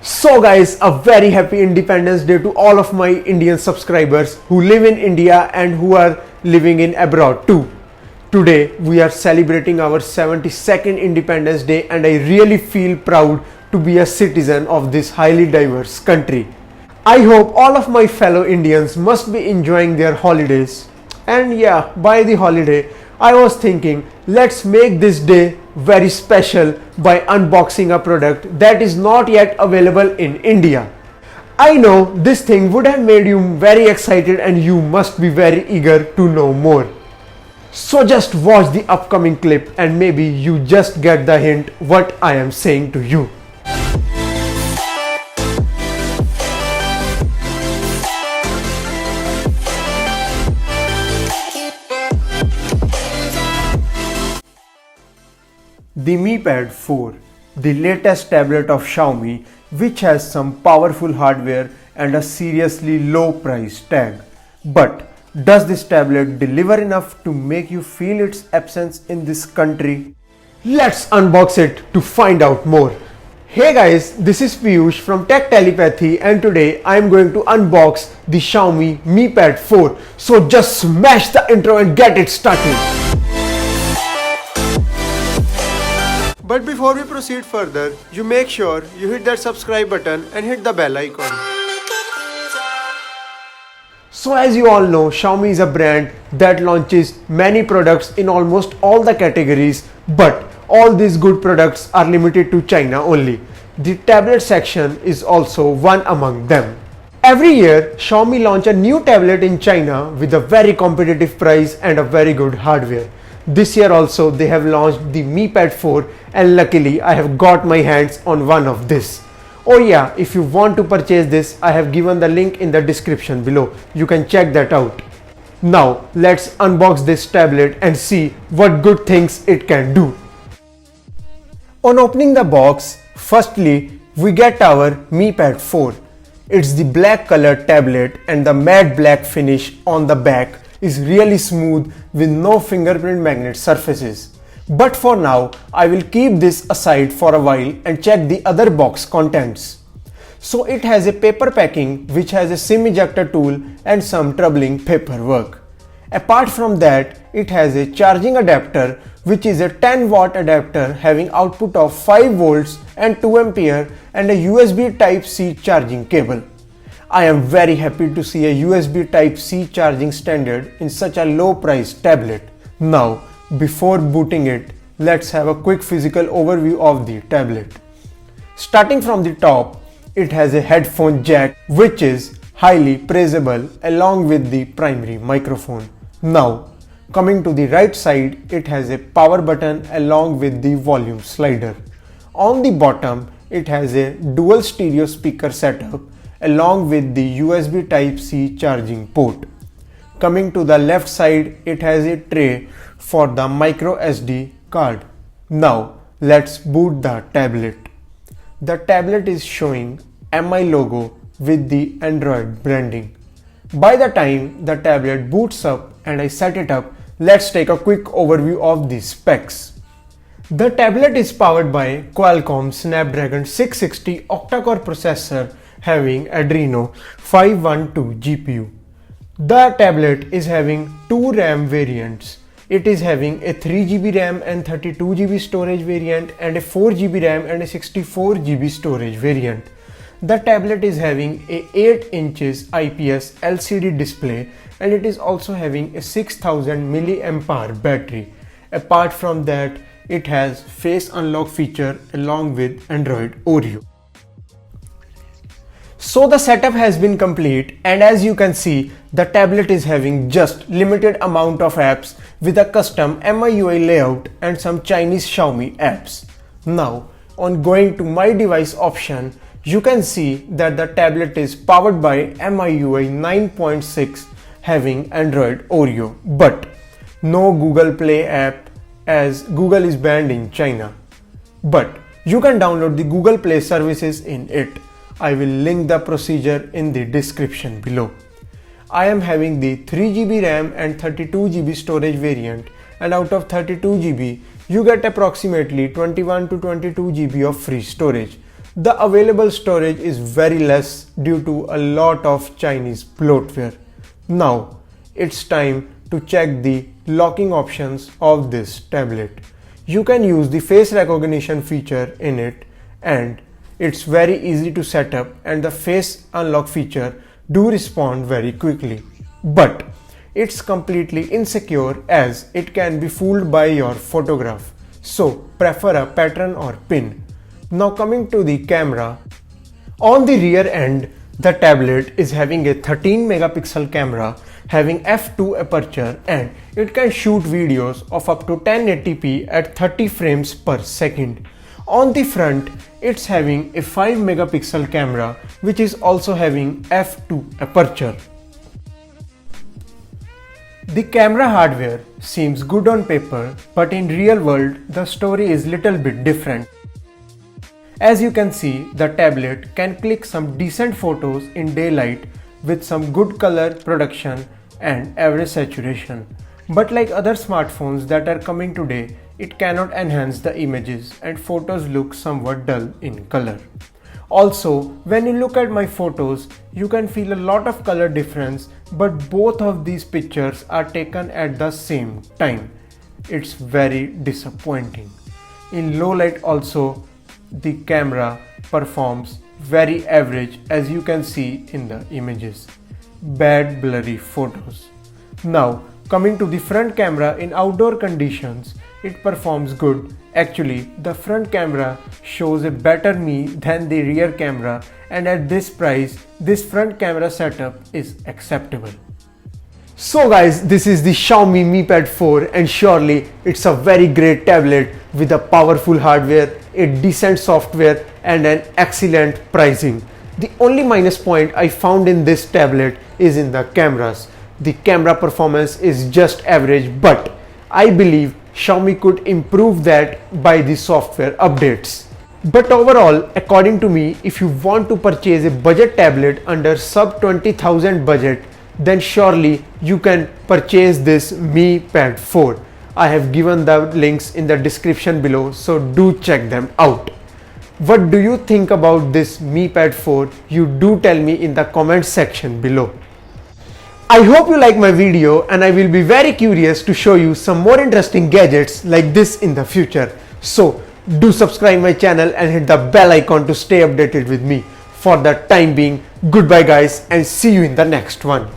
So guys, a very happy Independence Day to all of my Indian subscribers who live in India and who are living in abroad too. Today we are celebrating our 72nd Independence Day and I really feel proud to be a citizen of this highly diverse country. I hope all of my fellow Indians must be enjoying their holidays. And yeah, by the holiday, I was thinking let's make this day very special by unboxing a product that is not yet available in India. I know this thing would have made you very excited and you must be very eager to know more. So just watch the upcoming clip and maybe you just get the hint what I am saying to you. The Mi Pad 4, the latest tablet of Xiaomi, which has some powerful hardware and a seriously low price tag. But does this tablet deliver enough to make you feel its absence in this country? Let's unbox it to find out more. Hey guys, this is Piyush from Tech Telepathy and today I am going to unbox the Xiaomi Mi Pad 4. So just smash the intro and get it started. But before we proceed further, you make sure you hit that subscribe button and hit the bell icon. So as you all know, Xiaomi is a brand that launches many products in almost all the categories, but all these good products are limited to China only. The tablet section is also one among them. Every year, Xiaomi launch a new tablet in China with a very competitive price and a very good hardware. This year also they have launched the Mi Pad 4 and luckily I have got my hands on one of this. Oh yeah, if you want to purchase this, I have given the link in the description below. You can check that out. Now let's unbox this tablet and see what good things it can do. On opening the box, firstly we get our Mi Pad 4. It's the black colored tablet and the matte black finish on the back is really smooth with no fingerprint magnet surfaces. But for now, I will keep this aside for a while and check the other box contents. So it has a paper packing which has a SIM ejector tool and some troubling paperwork. Apart from that, it has a charging adapter which is a 10-watt adapter having output of 5 volts and 2 ampere and a USB Type-C charging cable. I am very happy to see a USB Type-C charging standard in such a low price tablet. Now, before booting it, let's have a quick physical overview of the tablet. Starting from the top, it has a headphone jack which is highly praisable along with the primary microphone. Now, coming to the right side, it has a power button along with the volume slider. On the bottom, it has a dual stereo speaker setup along with the USB Type-C charging port. Coming to the left side, it has a tray for the micro SD card. Now let's boot the tablet. The tablet is showing MI logo with the Android branding. By the time the tablet boots up and I set it up, let's take a quick overview of the specs. The tablet is powered by Qualcomm Snapdragon 660 octa-core processor having Adreno 512 GPU. The tablet is having two RAM variants. It is having a 3GB RAM and 32GB storage variant and a 4GB RAM and a 64GB storage variant. The tablet is having a 8 inches IPS LCD display and it is also having a 6000 mAh battery. Apart from that, it has face unlock feature along with Android Oreo. So the setup has been complete and as you can see, the tablet is having just limited amount of apps with a custom MIUI layout and some Chinese Xiaomi apps. Now, on going to my device option, you can see that the tablet is powered by MIUI 9.6 having Android Oreo, but no Google Play app as Google is banned in China. But you can download the Google Play services in it. I will link the procedure in the description below. I am having the 3GB RAM and 32GB storage variant and out of 32GB you get approximately 21 to 22GB of free storage. The available storage is very less due to a lot of Chinese bloatware. Now it's time to check the locking options of this tablet. You can use the face recognition feature in it, and it's very easy to set up, and the face unlock feature do respond very quickly. But it's completely insecure as it can be fooled by your photograph. So prefer a pattern or pin. Now coming to the camera. On the rear end, the tablet is having a 13 megapixel camera having f2 aperture, and it can shoot videos of up to 1080p at 30 frames per second. On the front, it's having a 5 megapixel camera which is also having f2 aperture. The camera hardware seems good on paper, but in real world the story is little bit different. As you can see, the tablet can click some decent photos in daylight with some good color production and average saturation. But like other smartphones that are coming today, it cannot enhance the images and photos look somewhat dull in color. Also, when you look at my photos, you can feel a lot of color difference, but both of these pictures are taken at the same time. It's very disappointing. In low light also, the camera performs very average, as you can see in the images. Bad blurry photos. Now coming to the front camera, in outdoor conditions it performs good. Actually, the front camera shows a better me than the rear camera, and at this price this front camera setup is acceptable. So guys, this is the Xiaomi Mi Pad 4, and surely it's a very great tablet with a powerful hardware, a decent software and an excellent pricing. The only minus point I found in this tablet is in the cameras. The camera performance is just average, but I believe Xiaomi could improve that by the software updates. But overall, according to me, if you want to purchase a budget tablet under sub 20,000 budget, then surely you can purchase this Mi Pad 4. I have given the links in the description below, so do check them out. What do you think about this Mi Pad 4? You do tell me in the comment section below. I hope you like my video, and I will be very curious to show you some more interesting gadgets like this in the future. So do subscribe my channel and hit the bell icon to stay updated with me. For the time being, goodbye guys, and see you in the next one.